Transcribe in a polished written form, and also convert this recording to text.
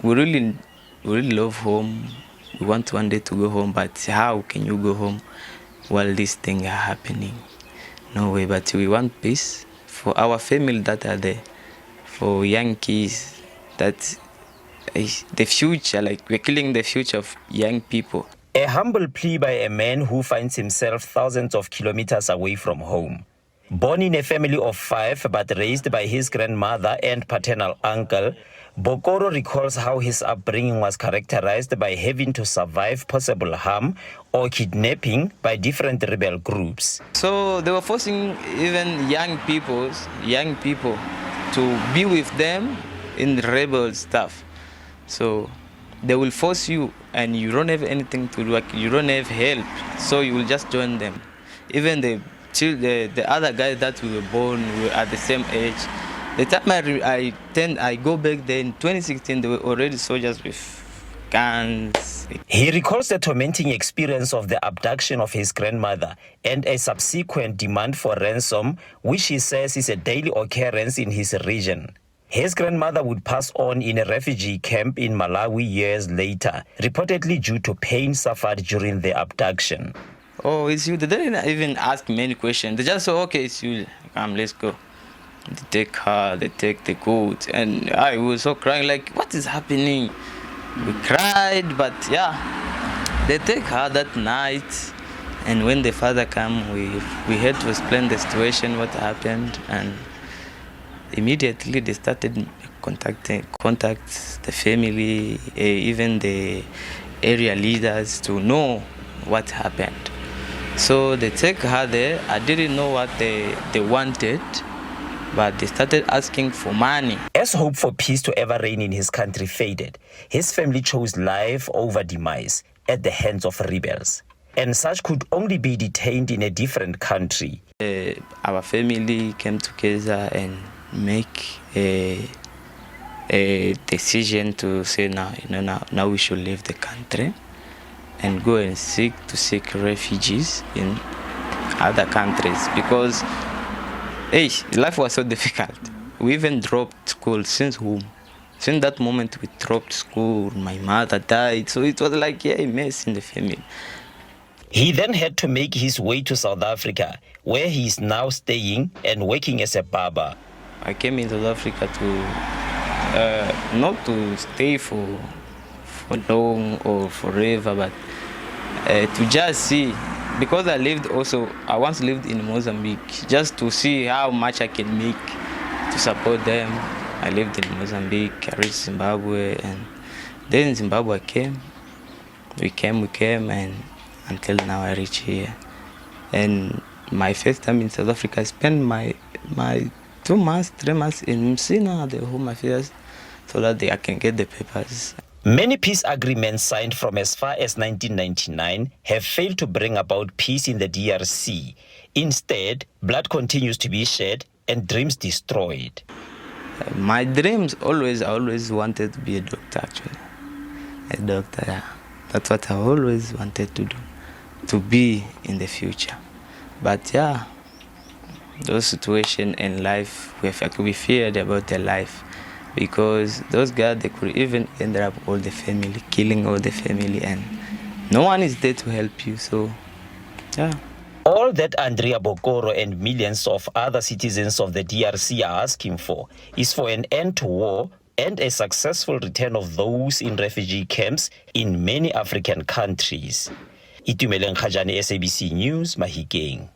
we really love home. We want one day to go home, but how can you go home while these things are happening? No way, but we want peace for our family that are there, for young kids, that is the future, like we're killing the future of young people. A humble plea by a man who finds himself thousands of kilometers away from home. Born in a family of 5 but raised by his grandmother and paternal uncle, Bokoro recalls how his upbringing was characterized by having to survive possible harm or kidnapping by different rebel groups. So they were forcing even young people to be with them in rebel stuff. So they will force you and you don't have anything to do, like you don't have help, so you will just join them. Even the other guys that we were born were at the same age. The time I go back there in 2016, they were already soldiers with guns. He recalls the tormenting experience of the abduction of his grandmother and a subsequent demand for ransom, which he says is a daily occurrence in his region. His grandmother would pass on in a refugee camp in Malawi years later, reportedly due to pain suffered during the abduction. Oh, it's you. They didn't even ask many questions. They just said, okay, it's you. Come, let's go. They take her, they take the goat. And I was so crying, like, what is happening? We cried, but yeah. They take her that night. And when the father came, we had to explain the situation, what happened. And immediately they started contact the family, even the area leaders to know what happened. So they take her there. I didn't know what they wanted, but they started asking for money. As hope for peace to ever reign in his country faded, his family chose life over demise at the hands of rebels. And such could only be detained in a different country. Our family came together and make a decision to say now we should leave the country and go and seek refugees in other countries, because life was so difficult. We even dropped school since home. Since that moment we dropped school, my mother died, so it was like a mess in the family. He then had to make his way to South Africa, where he is now staying and working as a barber. I came in South Africa to not to stay for long or forever, but to just see, because I once lived in Mozambique, just to see how much I can make to support them. I lived in Mozambique, I reached Zimbabwe, and then in Zimbabwe we came, and until now I reach here. And my first time in South Africa, I spent my 3 months in Msina, the Home Affairs, so that I can get the papers. Many peace agreements signed from as far as 1999 have failed to bring about peace in the DRC. Instead, blood continues to be shed and dreams destroyed. My dreams I always wanted to be a doctor, actually. A doctor, yeah. That's what I always wanted to do, to be in the future. But yeah, those situations in life, we feared about their life, because those guys, they could even end up all the family, killing all the family, and no one is there to help you, so yeah. All that Andrea Bokoro and millions of other citizens of the DRC are asking for is for an end to war and a successful return of those in refugee camps in many African countries. Itumeleng Khajane, SABC News, Mahikeng.